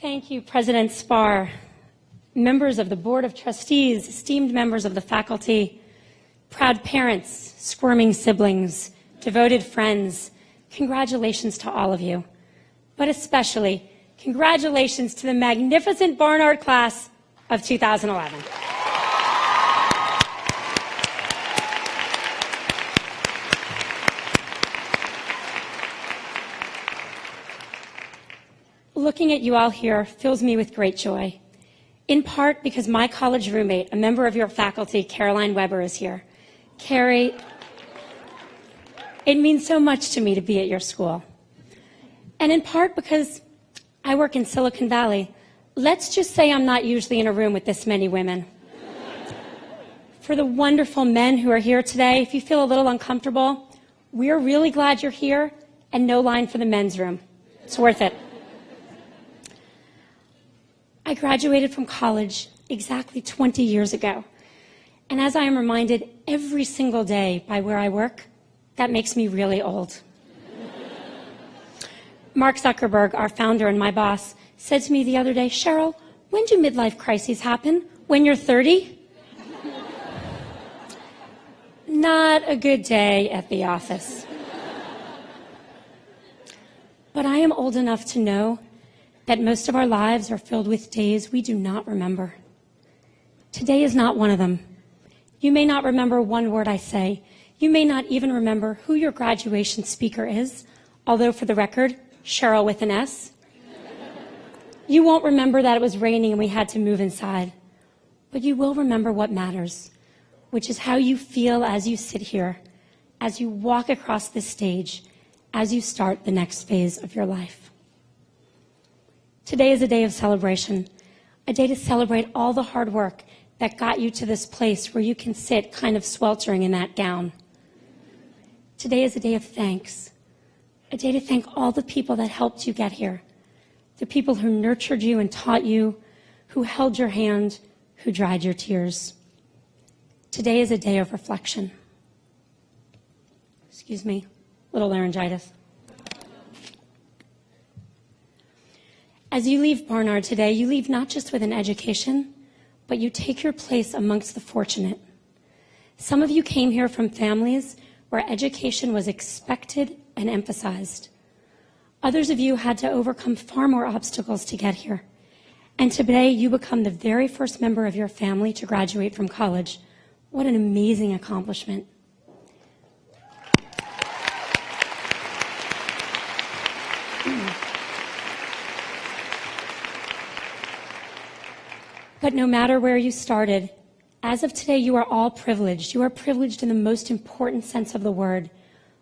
Thank you, President Spar, members of the Board of Trustees, esteemed members of the faculty, proud parents, squirming siblings, devoted friends. Congratulations to all of you, but especially congratulations to the magnificent Barnard class of 2011. Looking at you all here fills me with great joy, in part because my college roommate, a member of your faculty, Caroline Weber, is here. Carrie, it means so much to me to be at your school. And in part because I work in Silicon Valley. Let's just say I'm not usually in a room with this many women. For the wonderful men who are here today, if you feel a little uncomfortable, we're really glad you're here, and no line for the men's room. It's worth it. I graduated from college exactly 20 years ago. And as I am reminded every single day by where I work, that makes me really old. Mark Zuckerberg, our founder and my boss, said to me the other day, "Sheryl, when do midlife crises happen? When you're 30? Not a good day at the office. But I am old enough to know that most of our lives are filled with days we do not remember. Today is not one of them. You may not remember one word I say. You may not even remember who your graduation speaker is, although for the record, Sheryl with an S. You won't remember that it was raining and we had to move inside. But you will remember what matters, which is how you feel as you sit here, as you walk across this stage, as you start the next phase of your life. Today is a day of celebration, a day to celebrate all the hard work that got you to this place where you can sit kind of sweltering in that gown. Today is a day of thanks, a day to thank all the people that helped you get here, the people who nurtured you and taught you, who held your hand, who dried your tears. Today is a day of reflection. Excuse me, little laryngitis. As you leave Barnard today, you leave not just with an education, but you take your place amongst the fortunate. Some of you came here from families where education was expected and emphasized. Others of you had to overcome far more obstacles to get here. And today you become the very first member of your family to graduate from college. What an amazing accomplishment. But no matter where you started, as of today, you are all privileged. You are privileged in the most important sense of the word,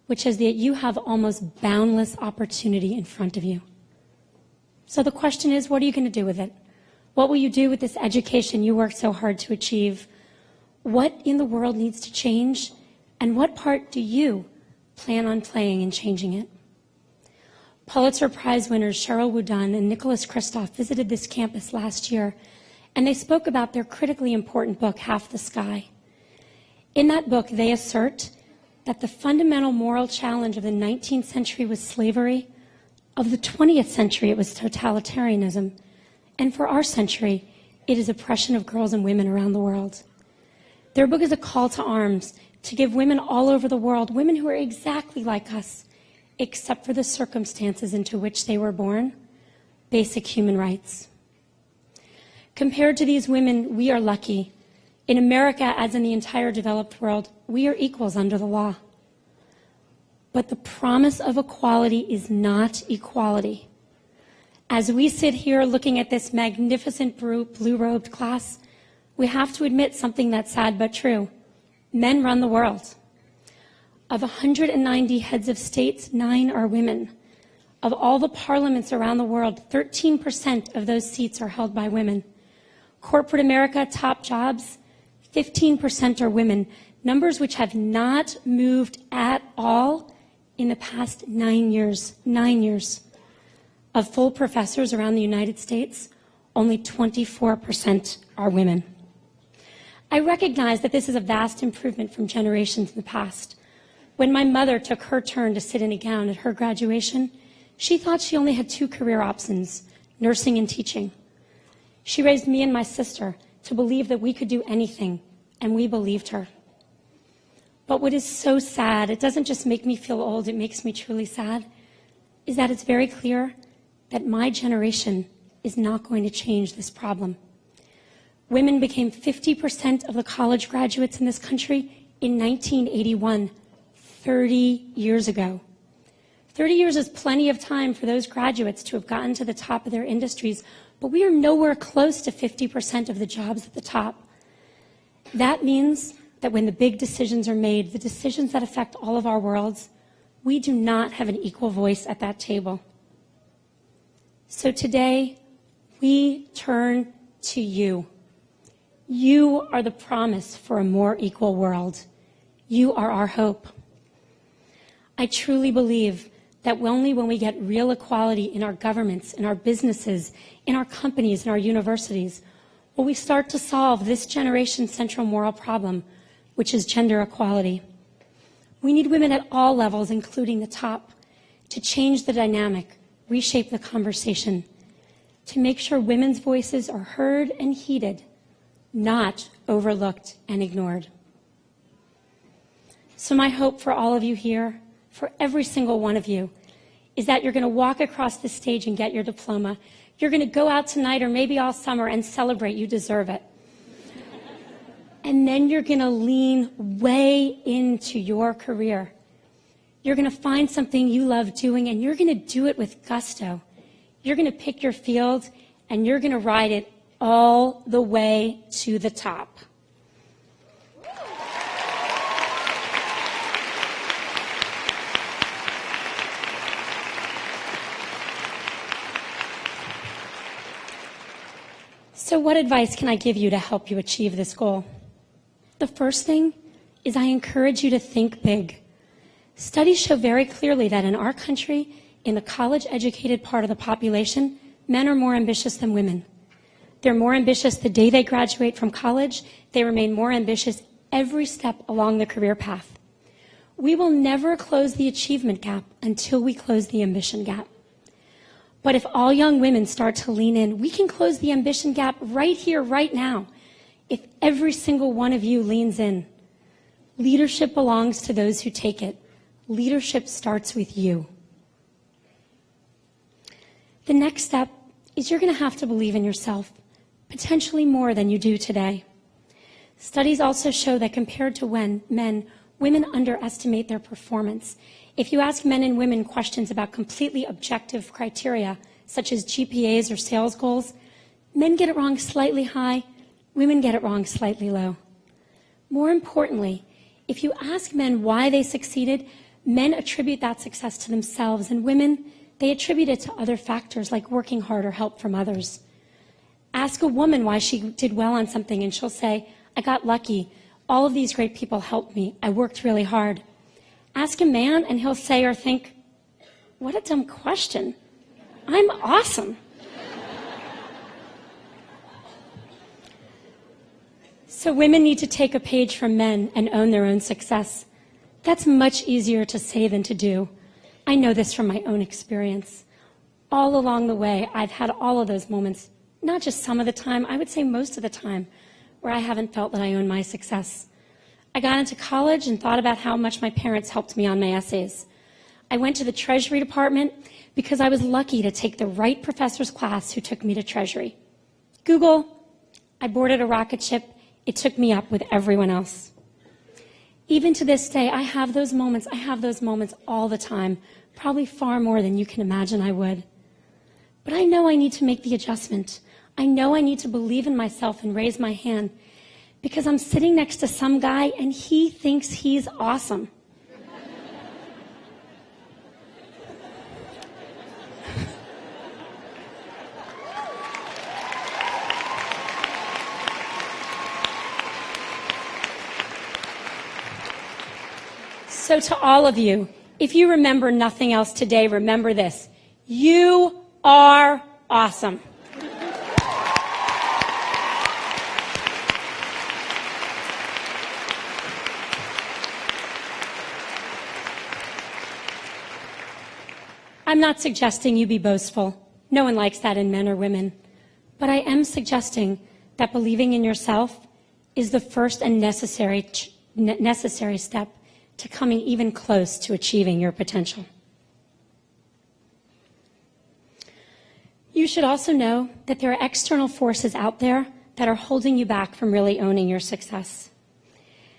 which is that you have almost boundless opportunity in front of you. So the question is, what are you going to do with it? What will you do with this education you worked so hard to achieve? What in the world needs to change? And what part do you plan on playing in changing it? Pulitzer Prize winners Sheryl Wudunn and Nicholas Kristof visited this campus last year, and they spoke about their critically important book, Half the Sky. In that book, they assert that the fundamental moral challenge of the 19th century was slavery, of the 20th century it was totalitarianism, and for our century, it is oppression of girls and women around the world. Their book is a call to arms to give women all over the world, women who are exactly like us, except for the circumstances into which they were born, basic human rights. Compared to these women, we are lucky. In America, as in the entire developed world, we are equals under the law. But the promise of equality is not equality. As we sit here looking at this magnificent blue-robed class, we have to admit something that's sad but true. Men run the world. Of 190 heads of states, 9 are women. Of all the parliaments around the world, 13% of those seats are held by women. Corporate America, top jobs, 15% are women, numbers which have not moved at all in the past 9 years. 9 years. Of full professors around the United States, only 24% are women. I recognize that this is a vast improvement from generations in the past. When my mother took her turn to sit in a gown at her graduation, she thought she only had 2 career options, nursing and teaching. She raised me and my sister to believe that we could do anything, and we believed her. But what is so sad, it doesn't just make me feel old, it makes me truly sad, is that it's very clear that my generation is not going to change this problem. Women became 50% of the college graduates in this country in 1981, 30 years ago. 30 years is plenty of time for those graduates to have gotten to the top of their industries, but we are nowhere close to 50% of the jobs at the top. That means that when the big decisions are made, the decisions that affect all of our worlds, we do not have an equal voice at that table. So today, we turn to you. You are the promise for a more equal world. You are our hope. I truly believe that only when we get real equality in our governments, in our businesses, in our companies, in our universities, will we start to solve this generation's central moral problem, which is gender equality. We need women at all levels, including the top, to change the dynamic, reshape the conversation, to make sure women's voices are heard and heeded, not overlooked and ignored. So my hope for all of you here, for every single one of you, is that you're going to walk across the stage and get your diploma. You're going to go out tonight or maybe all summer and celebrate. You deserve it. And then you're going to lean way into your career. You're going to find something you love doing, and you're going to do it with gusto. You're going to pick your field, and you're going to ride it all the way to the top. So what advice can I give you to help you achieve this goal? The first thing is I encourage you to think big. Studies show very clearly that in our country, in the college-educated part of the population, men are more ambitious than women. They're more ambitious the day they graduate from college. They remain more ambitious every step along the career path. We will never close the achievement gap until we close the ambition gap. But if all young women start to lean in, we can close the ambition gap right here, right now, if every single one of you leans in. Leadership belongs to those who take it. Leadership starts with you. The next step is you're going to have to believe in yourself, potentially more than you do today. Studies also show that compared to men, women underestimate their performance. If you ask men and women questions about completely objective criteria, such as GPAs or sales goals, men get it wrong slightly high, women get it wrong slightly low. More importantly, if you ask men why they succeeded, men attribute that success to themselves, and women, they attribute it to other factors like working hard or help from others. Ask a woman why she did well on something, and she'll say, I got lucky. All of these great people helped me. I worked really hard. Ask a man, and he'll say or think, what a dumb question. I'm awesome. So women need to take a page from men and own their own success. That's much easier to say than to do. I know this from my own experience. All along the way, I've had all of those moments, not just some of the time, I would say most of the time, where I haven't felt that I own my success. I got into college and thought about how much my parents helped me on my essays. I went to the Treasury Department because I was lucky to take the right professor's class who took me to Treasury. Google, I boarded a rocket ship. It took me up with everyone else. Even to this day, I have those moments all the time, probably far more than you can imagine I would. But I know I need to make the adjustment. I know I need to believe in myself and raise my hand, because I'm sitting next to some guy and he thinks he's awesome. So to all of you, if you remember nothing else today, remember this. You are awesome. I'm not suggesting you be boastful. No one likes that in men or women. But I am suggesting that believing in yourself is the first and necessary step to coming even close to achieving your potential. You should also know that there are external forces out there that are holding you back from really owning your success.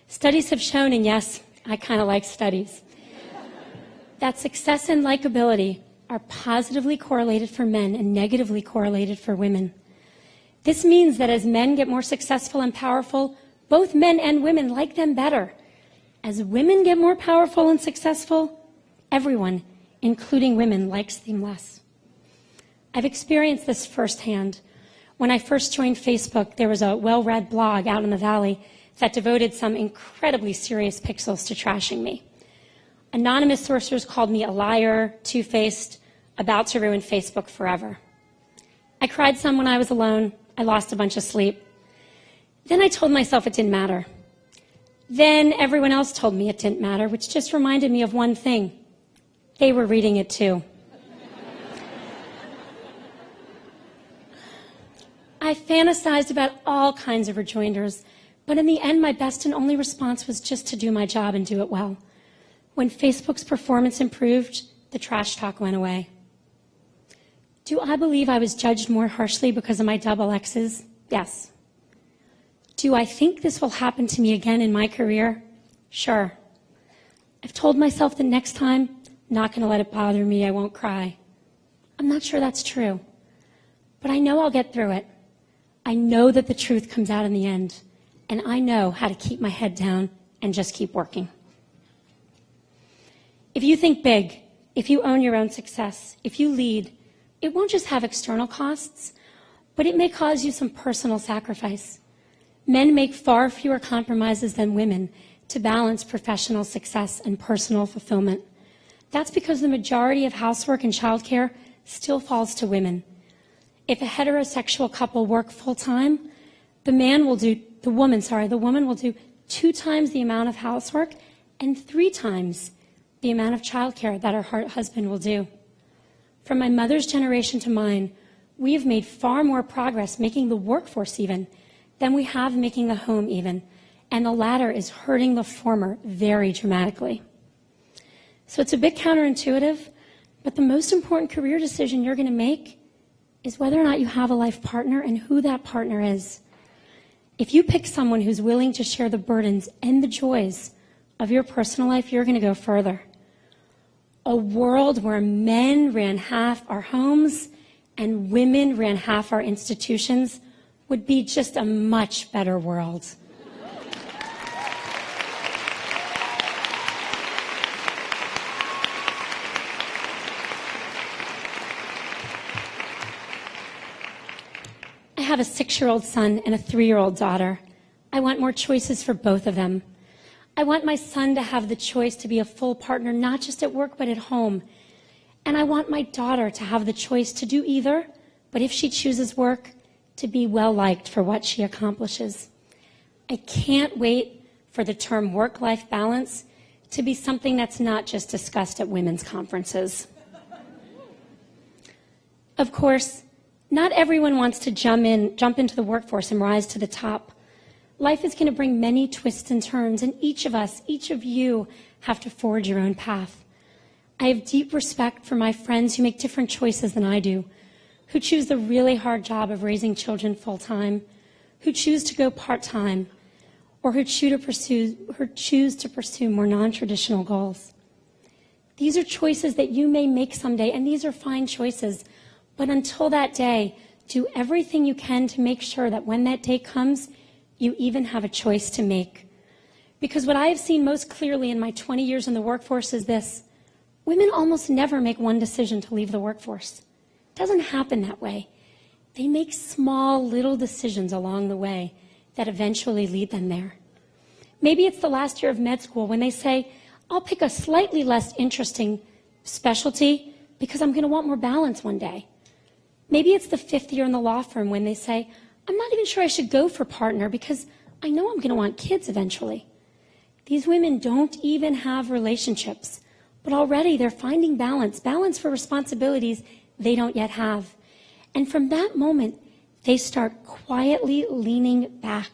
Studies have shown, and yes, I kind of like studies, that success and likability are positively correlated for men and negatively correlated for women. This means that as men get more successful and powerful, both men and women like them better. As women get more powerful and successful, everyone, including women, likes them less. I've experienced this firsthand. When I first joined Facebook, there was a well-read blog out in the Valley that devoted some incredibly serious pixels to trashing me. Anonymous sourcers called me a liar, two-faced, about to ruin Facebook forever. I cried some when I was alone. I lost a bunch of sleep. Then I told myself it didn't matter. Then everyone else told me it didn't matter, which just reminded me of one thing. They were reading it too. I fantasized about all kinds of rejoinders, but in the end, my best and only response was just to do my job and do it well. When Facebook's performance improved, the trash talk went away. Do I believe I was judged more harshly because of my double X's? Yes. Do I think this will happen to me again in my career? Sure. I've told myself the next time, I'm not going to let it bother me, I won't cry. I'm not sure that's true, but I know I'll get through it. I know that the truth comes out in the end, and I know how to keep my head down and just keep working. If you think big, if you own your own success, if you lead, it won't just have external costs, but it may cause you some personal sacrifice. Men make far fewer compromises than women to balance professional success and personal fulfillment. That's because the majority of housework and childcare still falls to women. If a heterosexual couple work full-time, the woman will do 2 times the amount of housework and 3 times the amount of childcare that her husband will do. From my mother's generation to mine, we have made far more progress making the workforce even than we have making the home even, and the latter is hurting the former very dramatically. So it's a bit counterintuitive, but the most important career decision you're going to make is whether or not you have a life partner and who that partner is. If you pick someone who's willing to share the burdens and the joys of your personal life, you're going to go further. A world where men ran half our homes and women ran half our institutions would be just a much better world. I have a 6-year-old son and a 3-year-old daughter. I want more choices for both of them. I want my son to have the choice to be a full partner, not just at work, but at home. And I want my daughter to have the choice to do either, but if she chooses work, to be well-liked for what she accomplishes. I can't wait for the term work-life balance to be something that's not just discussed at women's conferences. Of course, not everyone wants to jump into the workforce and rise to the top. Life is going to bring many twists and turns, and each of you, have to forge your own path. I have deep respect for my friends who make different choices than I do, who choose the really hard job of raising children full-time, who choose to go part-time, or who choose to pursue more non-traditional goals. These are choices that you may make someday, and these are fine choices. But until that day, do everything you can to make sure that when that day comes, you even have a choice to make. Because what I have seen most clearly in my 20 years in the workforce is this: women almost never make one decision to leave the workforce. It doesn't happen that way. They make small, little decisions along the way that eventually lead them there. Maybe it's the last year of med school when they say, I'll pick a slightly less interesting specialty because I'm going to want more balance one day. Maybe it's the 5th year in the law firm when they say, I'm not even sure I should go for partner because I know I'm going to want kids eventually. These women don't even have relationships, but already they're finding balance for responsibilities they don't yet have. And from that moment, they start quietly leaning back.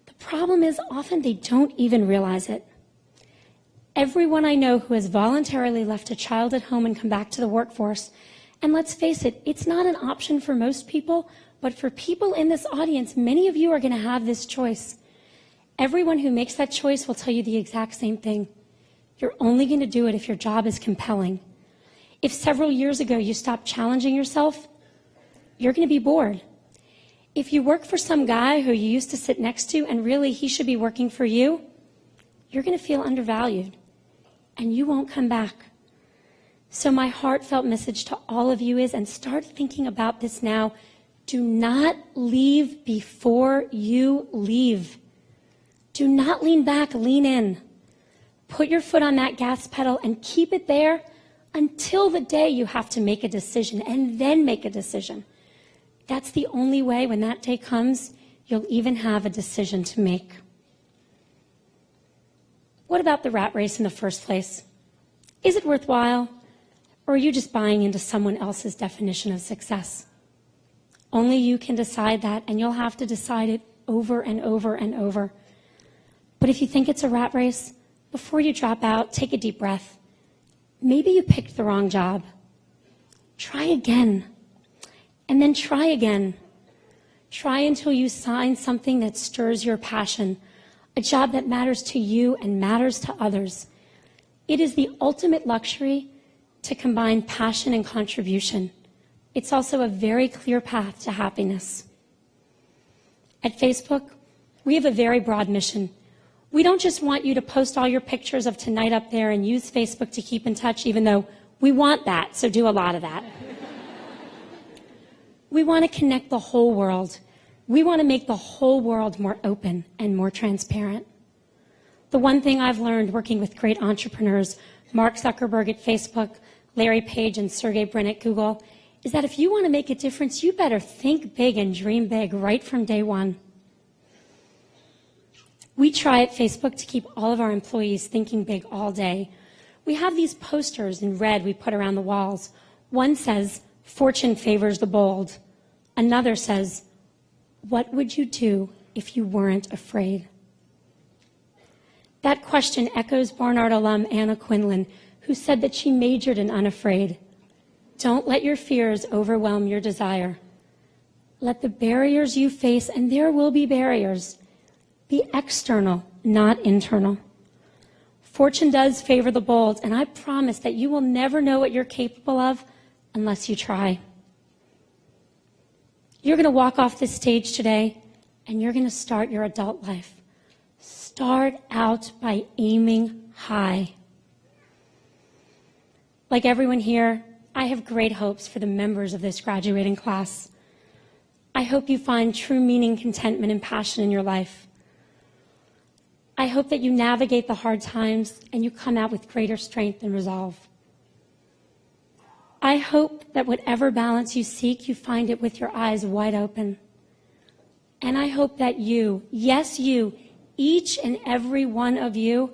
The problem is often they don't even realize it. Everyone I know who has voluntarily left a child at home and come back to the workforce, and let's face it, it's not an option for most people, but for people in this audience, many of you are going to have this choice. Everyone who makes that choice will tell you the exact same thing. You're only going to do it if your job is compelling. If several years ago you stopped challenging yourself, you're going to be bored. If you work for some guy who you used to sit next to and really he should be working for you, you're going to feel undervalued and you won't come back. So my heartfelt message to all of you is, and start thinking about this now, do not leave before you leave. Do not lean back, lean in. Put your foot on that gas pedal and keep it there until the day you have to make a decision, and then make a decision. That's the only way when that day comes, you'll even have a decision to make. What about the rat race in the first place? Is it worthwhile? Or are you just buying into someone else's definition of success? Only you can decide that, and you'll have to decide it over and over and over. But if you think it's a rat race, before you drop out, take a deep breath. Maybe you picked the wrong job. Try again. And then try again. Try until you find something that stirs your passion, a job that matters to you and matters to others. It is the ultimate luxury to combine passion and contribution. It's also a very clear path to happiness. At Facebook, we have a very broad mission. We don't just want you to post all your pictures of tonight up there and use Facebook to keep in touch, even though we want that, so do a lot of that. We want to connect the whole world. We want to make the whole world more open and more transparent. The one thing I've learned working with great entrepreneurs, Mark Zuckerberg at Facebook, Larry Page and Sergey Brin at Google, is that if you want to make a difference, you better think big and dream big right from day one. We try at Facebook to keep all of our employees thinking big all day. We have these posters in red we put around the walls. One says, "Fortune favors the bold." Another says, "What would you do if you weren't afraid?" That question echoes Barnard alum Anna Quinlan, who said that she majored in unafraid. Don't let your fears overwhelm your desire. Let the barriers you face, and there will be barriers, be external, not internal. Fortune does favor the bold, and I promise that you will never know what you're capable of unless you try. You're going to walk off this stage today, and you're going to start your adult life. Start out by aiming high. Like everyone here, I have great hopes for the members of this graduating class. I hope you find true meaning, contentment, and passion in your life. I hope that you navigate the hard times and you come out with greater strength and resolve. I hope that whatever balance you seek, you find it with your eyes wide open. And I hope that you, yes you, each and every one of you,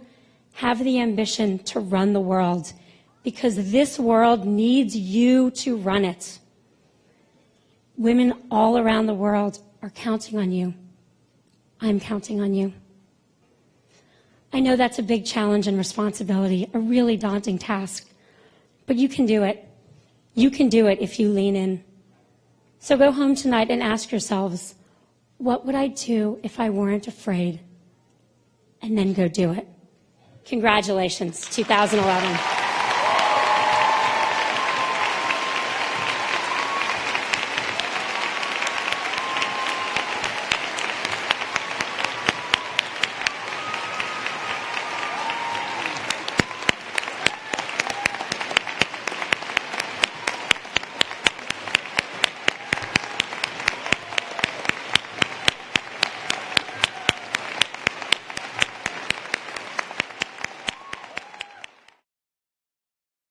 have the ambition to run the world, because this world needs you to run it. Women all around the world are counting on you. I'm counting on you. I know that's a big challenge and responsibility, a really daunting task, but you can do it. You can do it if you lean in. So go home tonight and ask yourselves, what would I do if I weren't afraid? And then go do it. Congratulations, 2011.